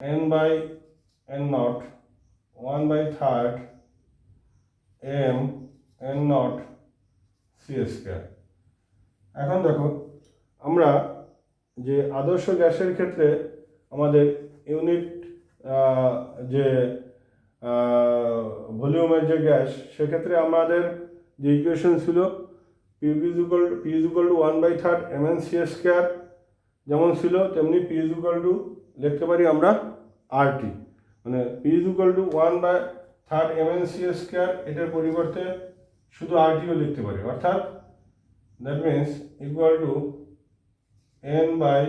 n by n naught 1 by third m n naught c square. এখন দেখো আমরা যে আদর্শ গ্যাসের ক্ষেত্রে আমাদের ইউনিট যে ভলিউমের যে গ্যাস, সেক্ষেত্রে আমাদের যে ইকুয়েশন ছিল p is equal to 1 by third mn c square যেমন ছিল, তেমনি p is equal to লিখতে পারি আমরা RT, মানে p is equal to 1 by third mn c square, এটার পরিবর্তে শুধু RTও লিখতে পারি, অর্থাৎ that means equal to n by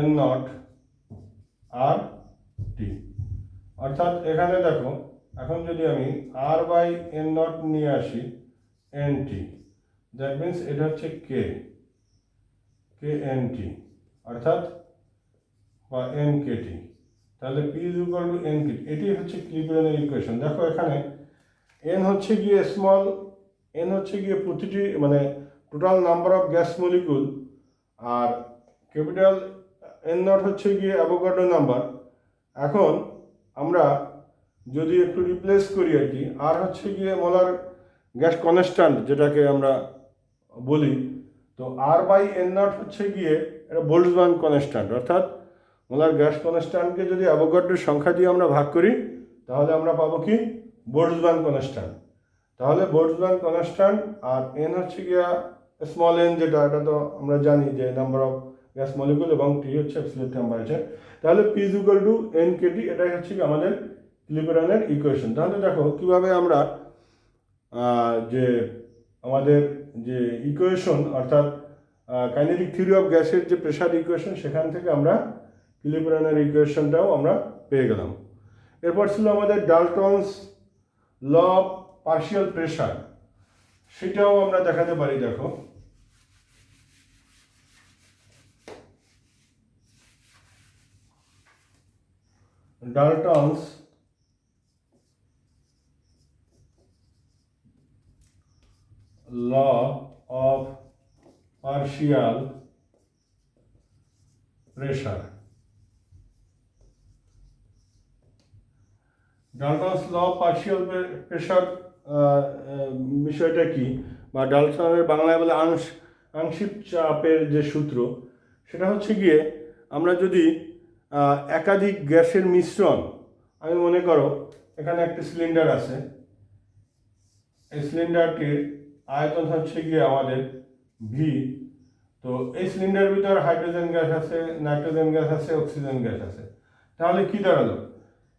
n naught RT। অর্থাৎ এখানে দেখো, এখন যদি আমি r by n naught নিয়ে আসি nt, that means এটা হচ্ছে knt, অর্থাৎ বা nkt, তাহলে p is equal to nkt, এটি হচ্ছে ক্লিপিরানের ইকুয়েশন। দেখো এখানে n হচ্ছে গিয়ে স্মল, n হচ্ছে গিয়ে প্রতিটি মানে total number of gas molecule, আর ক্যাপিটাল n নট হচ্ছে গিয়ে অ্যাভোগাড্রো নাম্বার। এখন আমরা যদি একটু রিপ্লেস করি আর কি, আর হচ্ছে গিয়ে মোলার গ্যাস কনস্ট্যান্ট যেটাকে আমরা বলি, তো আর বাই এন নট হচ্ছে গিয়ে এটা বোল্টজম্যান কনস্ট্যান্ট, অর্থাৎ মোলার গ্যাস কনস্ট্যান্টকে যদি অ্যাভোগাড্রোর সংখ্যা দিয়ে আমরা ভাগ করি তাহলে আমরা পাবো কি বোল্টজম্যান কনস্ট্যান্ট। তাহলে বোল্টজম্যান কনস্ট্যান্ট আর এন হচ্ছে গিয়া স্মল এন, যেটা এটা তো আমরা জানি যে নাম্বার অফ গ্যাস মলিকুল, এবং টি হচ্ছে অ্যাবসলিউট টেম্পারেচার। তাহলে P is equal to N KT, এটাই হচ্ছে কি আমাদের ক্লিপিরানের ইকুয়েশন। তাহলে দেখো কিভাবে আমরা যে আমাদের যে ইকুয়েশন, অর্থাৎ কাইনেটিক থিওরি অফ গ্যাসের যে প্রেশার ইকুয়েশন, সেখান থেকে আমরা ক্লিপিরানের ইকুয়েশনটাও আমরা পেয়ে গেলাম। এরপর ছিল আমাদের Dalton's law of partial pressure, সেটাও আমরা দেখাতে পারি। দেখো Dalton's law of partial pressure. Dalton's law of partial pressure বিষয়টা কি, বা ডাল্টনের বাংলায় বলে আংশিক চাপের যে সূত্র, সেটা হচ্ছে গিয়ে আমরা যদি একাধিক গ্যাসের মিশ্রণ, আমি মনে করো এখানে একটি সিলিন্ডার আছে, এই সিলিন্ডারটির আয়তন হচ্ছে গিয়ে আমাদের ভি, তো এই সিলিন্ডারের ভিতর হাইড্রোজেন গ্যাস আছে, নাইট্রোজেন গ্যাস আছে, অক্সিজেন গ্যাস আছে। তাহলে কি দাঁড়ালো,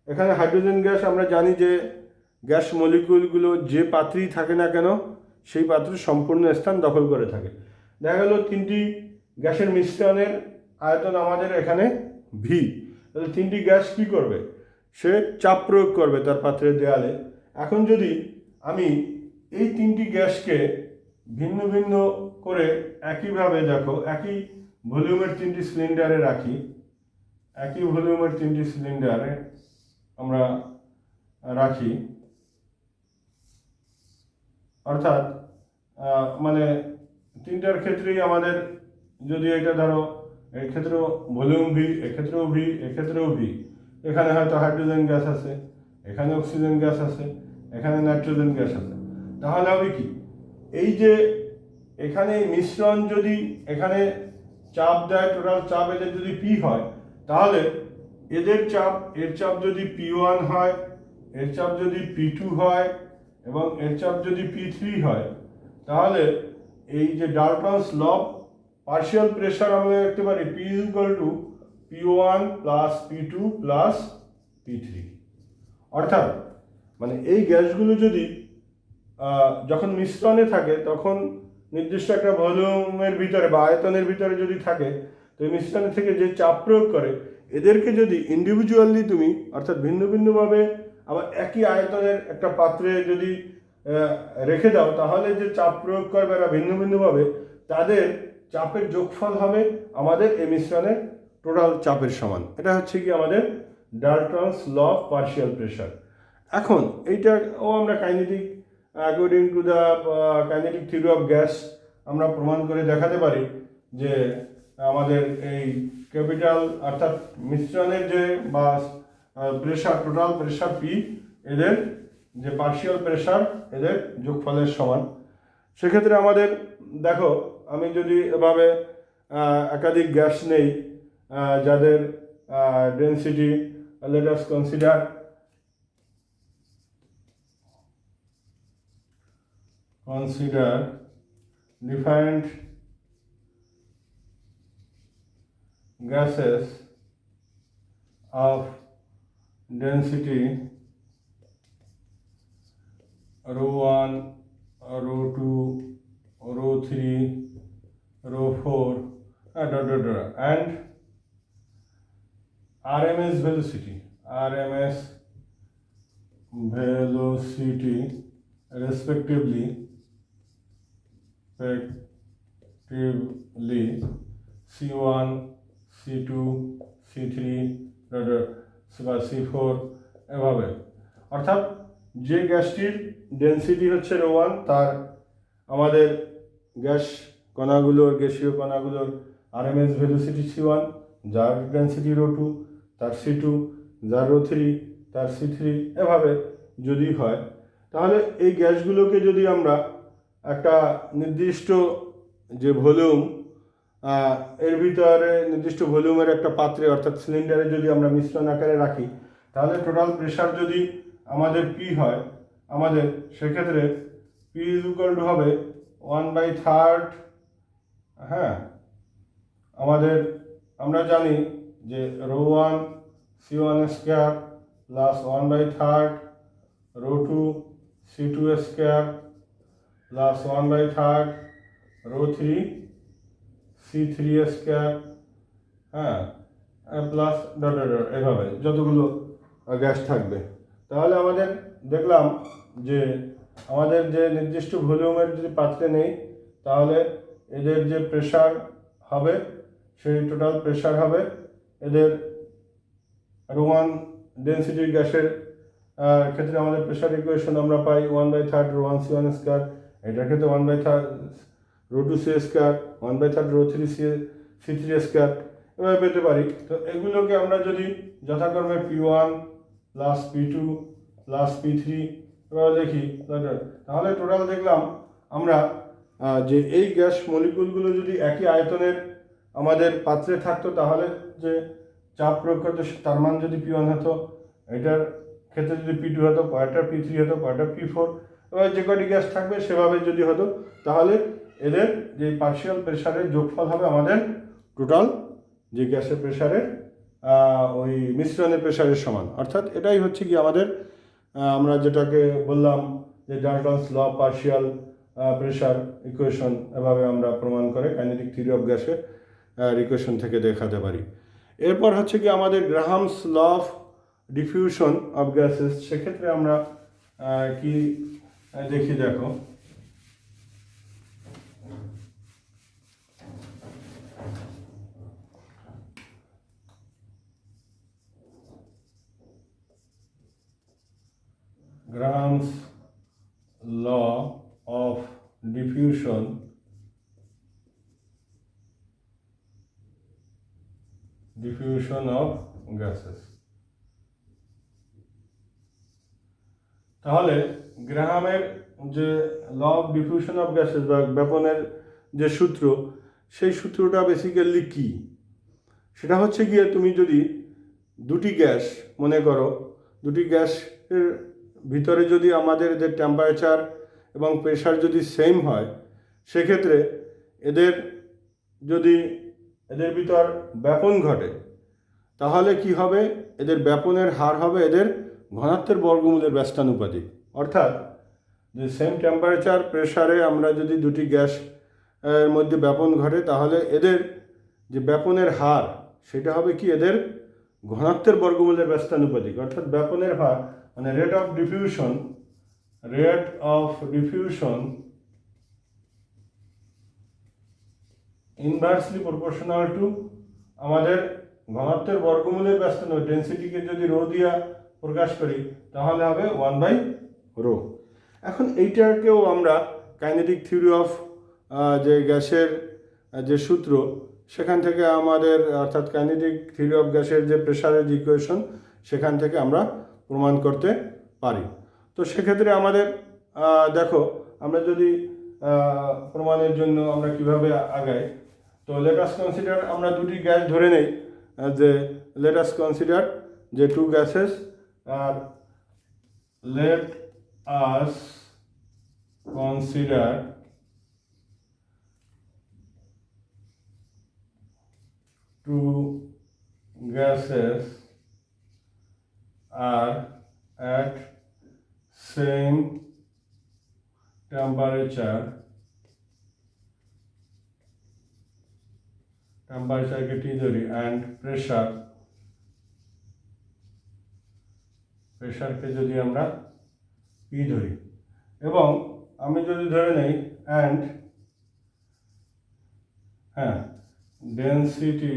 এখানে হাইড্রোজেন গ্যাস আমরা জানি যে গ্যাস মলিকুলগুলো যে পাত্রেই থাকে না কেন সেই পাত্র সম্পূর্ণ স্থান দখল করে থাকে। দেখা গেল তিনটি গ্যাসের মিশ্রণের আয়তন আমাদের এখানে ভি, তাহলে তিনটি গ্যাস কি করবে, সে চাপ প্রয়োগ করবে তার পাত্রের দেয়ালে। এখন যদি আমি এই তিনটি গ্যাসকে ভিন্ন ভিন্ন করে একইভাবে, দেখো একই ভলিউমের তিনটি সিলিন্ডারে রাখি, একই ভলিউমের তিনটি সিলিন্ডারে আমরা রাখি, অর্থাৎ মানে তিনটার ক্ষেত্রেই আমাদের, যদি এটা ধরো এক্ষেত্রেও ভলিউম ভি, এক্ষেত্রেও ভি, এক্ষেত্রেও ভি, এখানে হয়তো হাইড্রোজেন গ্যাস আছে, এখানে অক্সিজেন গ্যাস আছে, এখানে নাইট্রোজেন গ্যাস আছে, তাহলে হবে কি, এই যে এখানে মিশ্রণ যদি এখানে চাপ দেয়, টোটাল চাপ এদের যদি পি হয়, তাহলে এদের চাপ, এর চাপ যদি P1 হয়, এর চাপ যদি P2 হয়, এবং এর চাপ যদি P3 হয়, তাহলে এই যে Dalton's law of partial pressure আমরা দেখতে পারি P is equal to P1 plus P2 plus P3। অর্থাৎ মানে এই গ্যাসগুলো যদি যখন মিশ্রণে থাকে, তখন নির্দিষ্ট একটা ভলিউমের ভিতরে বা আয়তনের ভিতরে যদি থাকে, তো এই মিশ্রণে থেকে যে চাপ প্রয়োগ করে, এদেরকে যদি ইন্ডিভিজুয়ালি তুমি, অর্থাৎ ভিন্ন ভিন্নভাবে আবার একই আয়তনের একটা পাত্রে যদি রেখে দাও, তাহলে যে চাপ প্রয়োগ করবে এরা ভিন্ন ভিন্নভাবে, তাদের চাপের যোগফল হবে আমাদের এই মিশ্রণের টোটাল চাপের সমান। এটা হচ্ছে কি আমাদের Dalton's law of partial pressure. এখন এইটাও আমরা kinetic according to the kinetic theory of gas আমরা প্রমাণ করে দেখাতে পারি যে আমাদের এই ক্যাপিটাল অর্থাৎ মিশ্রণের যে বা প্রেশার, টোটাল প্রেশার পি, এদের যে পার্শিয়াল প্রেশার এদের যোগফলের সমান। সেক্ষেত্রে আমাদের দেখো, আমি যদি এভাবে একাধিক গ্যাস নেই যাদের density, let us consider different gases of density rho 1, rho 2, rho 3, rho 4, and RMS velocity respectively C1, C2, C3, C4 এভাবে। অর্থাৎ যে গ্যাসটির ডেন্সিটি হচ্ছে রো 1, তার আমাদের গ্যাসীয় কণাগুলোর আরএমএস ভেলোসিটি C1, যার ডেন্সিটি রো 2, তার C2, যার রো 3, তার C3, এভাবে যদি হয়, তাহলে এই গ্যাসগুলোকে যদি আমরা একটা নির্দিষ্ট যে ভলিউম, এর ভিতরে নির্দিষ্ট ভলিউমের একটা পাত্রে অর্থাৎ সিলিন্ডারে যদি আমরা মিশ্রণ আকারে রাখি, তাহলে টোটাল প্রেশার যদি আমাদের পি হয়, আমাদের সেক্ষেত্রে পি ইজ ইকুয়াল টু হবে 1/3, হ্যাঁ, আমাদের আমরা জানি যে rho 1 C1 square plus 1/3 rho 2 C2 square plus 1/3 rho 3 C3 square, হ্যাঁ, প্লাস এভাবে যতগুলো গ্যাস থাকবে। তাহলে আমাদের দেখলাম যে আমাদের যে নির্দিষ্ট ভলিউমের যদি পাত্রে নেই, তাহলে এদের যে প্রেশার হবে সেই টোটাল প্রেশার হবে এদের রো 1 ডেন্সিটির গ্যাসের ক্ষেত্রে আমাদের প্রেশার ইকুয়েশন আমরা পাই 1/3 রো 1 C1 স্কোয়ার, এটার ক্ষেত্রে 1/3 rho 2 C square, 1/3 rho 3 C3 square, এভাবে পেতে পারি। তো এগুলোকে আমরা যদি যথাক্রমে P1 plus P2 plus P3 এভাবে দেখি, তাহলে টোটাল দেখলাম আমরা যে এই গ্যাস মলিকুলগুলো যদি একই আয়তনের আমাদের পাত্রে থাকতো, তাহলে যে চাপ প্রয়োগ করতো তার মান যদি P1 হতো, এটার ক্ষেত্রে যদি P2 হতো, কয়টা P3 হতো, কয়টা P4, এবার যে কয়টি গ্যাস থাকবে সেভাবে যদি হতো, তাহলে এদের যে পার্শিয়াল প্রেশারের যোগফল হবে আমাদের টোটাল যে গ্যাসের প্রেশারের ওই মিশ্রণের প্রেশারের সমান। অর্থাৎ এটাই হচ্ছে কি আমাদের আমরা যেটাকে বললাম যে Dalton's law partial pressure equation, এভাবে আমরা প্রমাণ করে কাইনেটিক থিওরি অফ গ্যাসের ইকুয়েশন থেকে দেখাতে পারি। এরপর হচ্ছে কি আমাদের Graham's law of diffusion of gases. সেক্ষেত্রে আমরা কি দেখি, দেখো, Graham's law of diffusion of gases। তাহলে গ্রাহামের যে law of diffusion of gases বা ব্যাপনের যে সূত্র, সেই সূত্রটা বেসিক্যালি কি, সেটা হচ্ছে গিয়ে তুমি যদি দুটি গ্যাস মনে করো, দুটি গ্যাসের ভিতরে যদি আমাদের এদের টেম্পারেচার এবং প্রেশার যদি সেম হয়, সেক্ষেত্রে এদের যদি এদের ভিতর ব্যাপন ঘটে, তাহলে কি হবে, এদের ব্যাপনের হার হবে এদের ঘনত্বের বর্গমূলের ব্যস্তানুপাতিক। অর্থাৎ যে সেম টেম্পারেচার প্রেশারে আমরা যদি দুটি গ্যাস এর মধ্যে ব্যাপন ঘটে, তাহলে এদের যে ব্যাপনের হার সেটা হবে কি এদের ঘনত্বের বর্গমূলের ব্যস্তানুপাতিক। অর্থাৎ ব্যাপনের হার মানে rate of diffusion inversely proportional two আমাদের ঘনত্বের বর্গমূলের ব্যস্তানুপাতিক। ডেন্সিটিকে যদি রো দিয়া প্রকাশ করি, তাহলে হবে 1/ρ। এখন এইটাকেও আমরা কাইনেটিক থিওরি অফ যে গ্যাসের যে সূত্র, সেখান থেকে আমাদের অর্থাৎ কাইনেটিক থিওরি অফ গ্যাসের যে প্রেশারের ইকুয়েশন সেখান থেকে আমরা প্রমাণ করতে পারি। তো সেক্ষেত্রে আমাদের দেখো আমরা যদি প্রমাণের জন্য আমরা কিভাবে আগাই, তো লেট আস কনসিডার আমরা দুটি গ্যাস ধরে নেই, যে লেট আস কনসিডার যে two gases R let us consider two gases are at same temperature के T धरी and pressure কে যদি আমরা P ধরি এবং আমি যদি ধরে নেই and হ্যাঁ ডেনসিটি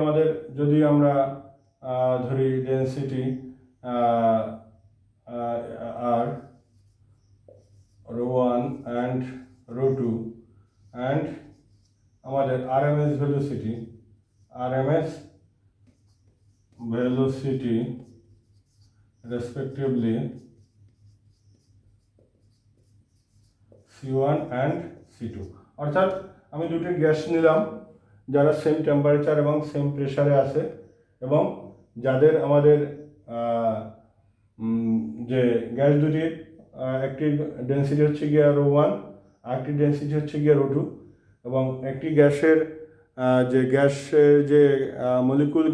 আমাদের যদি আমরা ধরি ডেনসিটি আর ρ1 and ρ2 and আমাদের RMS velocity respectively C1 and C2 অর্থাৎ আমি দুটি গ্যাস নিলাম যারা সেম টেম্পারেচার এবং সেম প্রেসারে আছে এবং যাদের আমাদের যে গ্যাস দুটির একটি ডেন্সিটি হচ্ছে গিয়ে ρ1 আর একটি ডেন্সিটি হচ্ছে গিয়ে ρ2 এবং একটি গ্যাসের যে মলিকুল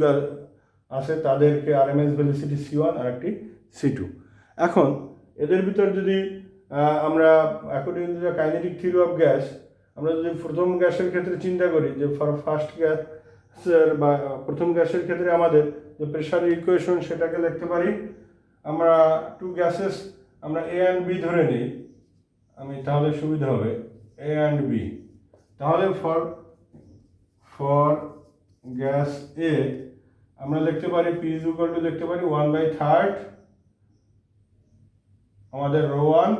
আছে তাদেরকে RMS ভেলোসিটি C1 আর একটি C2। এখন এদের ভিতর যদি আমরা according to the kinetic theory of gas আমরা যদি প্রথম গ্যাসের ক্ষেত্রে চিন্তা করি যে ফর ফার্স্ট গ্যাসের বা প্রথম গ্যাসের ক্ষেত্রে আমাদের যে প্রেশার ইকুয়েশন সেটাকে লিখতে পারি আমরা টু গ্যাসেস আমরা A and B ধরে নিই, আমি তাহলে সুবিধা হবে A and B। তাহলে ফর গ্যাস A আমরা লিখতে পারি P is equal to লিখতে পারি 1/3 আমাদের ρ1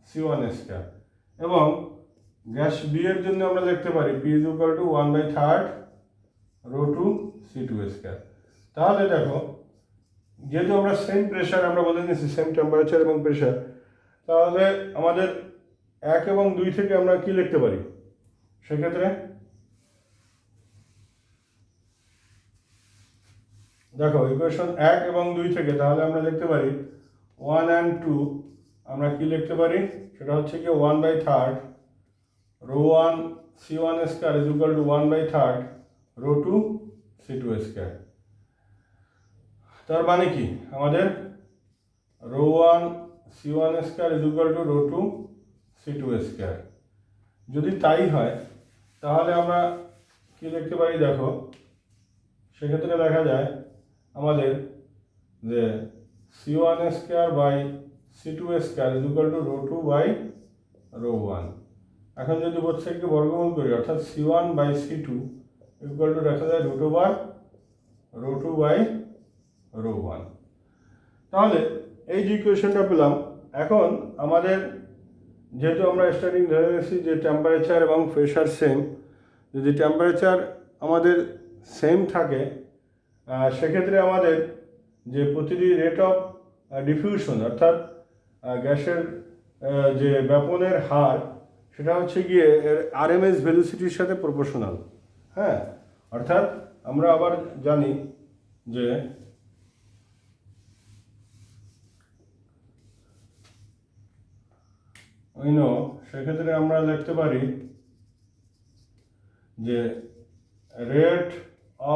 C1 স্কয়ার এবং গ্যাস B এর জন্য আমরা লিখতে পারি P is equal to 1/3 ρ2 C2 square. তাহলে দেখো যেহেতু আমরা সেম প্রেশার আমরা বলে নিয়েছি সেম টেম্পারেচার এবং প্রেশার, তাহলে আমাদের 1 এবং 2 থেকে আমরা কি লিখতে পারি সেক্ষেত্রে দেখো ইকুয়েশন 1 এবং 2 থেকে তাহলে আমরা লিখতে পারি 1 and 2 আমরা কি লিখতে পারি সেটা হচ্ছে কি 1/3 ρ1 C1 square is equal to 1/3 ρ2 C2 square. তার মানে কি আমাদের ρ1 C1 square is equal to ρ2 C2 square. যদি তাই হয় তাহলে আমরা কি লিখতে পারি দেখো সেক্ষেত্রে দেখা যায় আমাদের যে C1 square by C2 square is equal to ρ2 by ρ1। এখন যদি প্রত্যেককে বর্গমূল করি অর্থাৎ C1 বাই C2 ইকুয়াল টু দেখা যায় √2 বাই ρ1। তাহলে এই যে ইকুয়েশনটা পেলাম, এখন আমাদের যেহেতু আমরা স্টার্টিং ধরে নিয়েছি যে টেম্পারেচার এবং প্রেশার সেম, যদি টেম্পারেচার আমাদের সেম থাকে সেক্ষেত্রে আমাদের যে প্রতিটি রেট অফ ডিফিউশন অর্থাৎ গ্যাসের যে ব্যাপনের হার সেটা হচ্ছে গিয়ে এর RMS ভেলোসিটির সাথে প্রপোর্শনাল। হ্যাঁ, অর্থাৎ আমরা আবার জানি যে সেক্ষেত্রে আমরা লিখতে পারি যে rate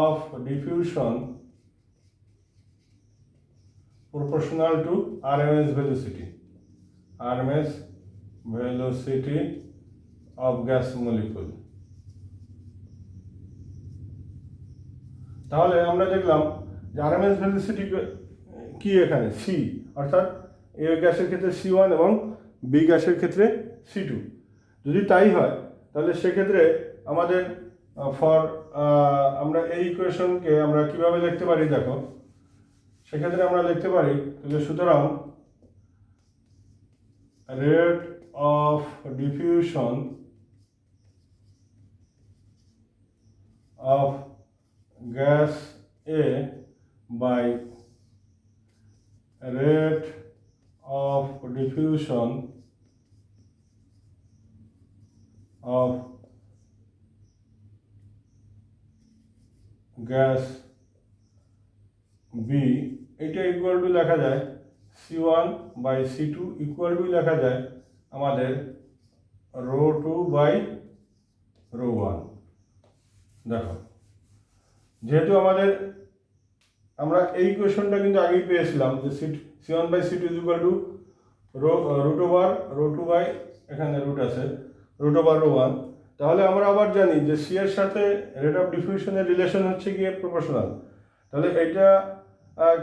of diffusion proportional to RMS velocity of gas molecule। তাহলে আমরা দেখলাম যে RMS velocity কি এখানে C, অর্থাৎ A গ্যাসের ক্ষেত্রে C1 এবং B গ্যাসের ক্ষেত্রে C2। যদি তাই হয় তাহলে সেক্ষেত্রে আমাদের আমরা এই ইকুয়েশনকে আমরা কিভাবে লিখতে পারি দেখো সেক্ষেত্রে আমরা লিখতে পারি যে সুতরাং rate of diffusion of gas A by rate of diffusion of gas B, এটা ইকুয়াল টু লেখা যায় C1 বাই C2 ইকুয়াল টু লেখা যায় আমাদের ρ2 বাই ρ1। দেখো, যেহেতু আমরা এই কোয়েশনটা কিন্তু আগেই পেয়েছিলাম যে C1 বাই C2 equal to root over ρ2 by, এখানে রুট আছে, রুট ওভার ρ1। তাহলে আমরা আবার জানি যে সি এর সাথে রেট অফ ডিফিউশনের রিলেশন হচ্ছে গিয়ে প্রপোর্শনাল। তাহলে এইটা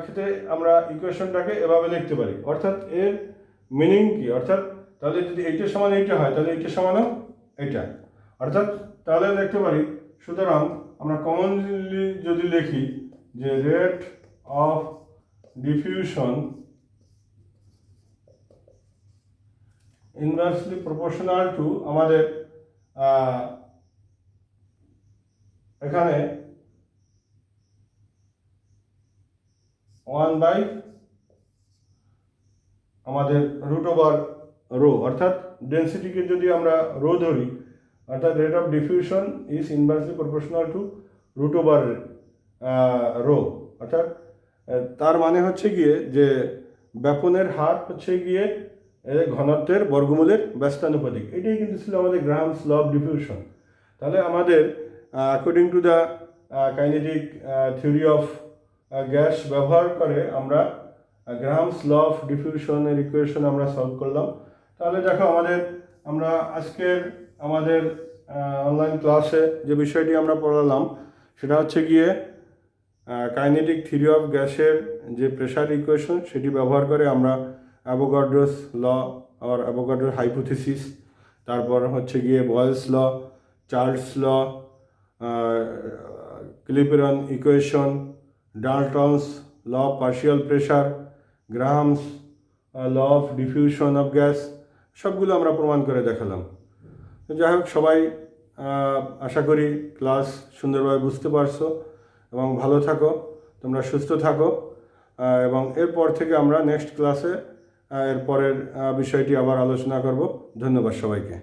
ক্ষেত্রে আমরা ইকুয়েশনটাকে এভাবে লিখতে পারি, অর্থাৎ এর মিনিং কি, অর্থাৎ তাহলে যদি এইটা সমান এইটা হয় তাহলে এইটা সমানও এইটা, অর্থাৎ তাহলে দেখতে পারি। সুতরাং আমরা কমনলি যদি লিখি যে rate of diffusion inversely proportional two আমাদের এখানে 1 বাই আমাদের রুট ওভার রো, অর্থাৎ ডেন্সিটিকে যদি আমরা রো ধরি, অর্থাৎ rate of diffusion is inversely proportional to root over rho, অর্থাৎ তার মানে হচ্ছে গিয়ে যে ব্যাপনের হার হচ্ছে গিয়ে ঘনত্বের বর্গমূলের ব্যস্তানুপাতিক। এটাই কিন্তু ছিল আমাদের গ্রাহামস ল অফ ডিফিউশন। তাহলে আমাদের according to the kinetic theory of gas ব্যবহার করে আমরা গ্রাহামস ল অফ ডিফিউশনের ইকুয়েশন আমরা সলভ করলাম। তাহলে দেখো আমরা আজকের আমাদের অনলাইন ক্লাসে যে বিষয়টি আমরা পড়ালাম সেটা হচ্ছে গিয়ে কাইনেটিক থিওরি অফ গ্যাসের যে প্রেশার ইকুয়েশন সেটি ব্যবহার করে আমরা অ্যাভোগাড্রোস ল আর অ্যাভোগাড্রোর হাইপোথিসিস, তারপর হচ্ছে গিয়ে Boyle's law, Charles law, Clapeyron equation, Dalton's law of partial pressure, Graham's law of diffusion of gas, সবগুলো আমরা প্রমাণ করে দেখালাম। যাই হোক, সবাই আশা করি ক্লাস সুন্দরভাবে বুঝতে পারছো এবং ভালো থাকো, তোমরা সুস্থ থাকো, এবং এরপর থেকে আমরা নেক্সট ক্লাসে এর পরের বিষয়টি আবার আলোচনা করব। ধন্যবাদ সবাইকে।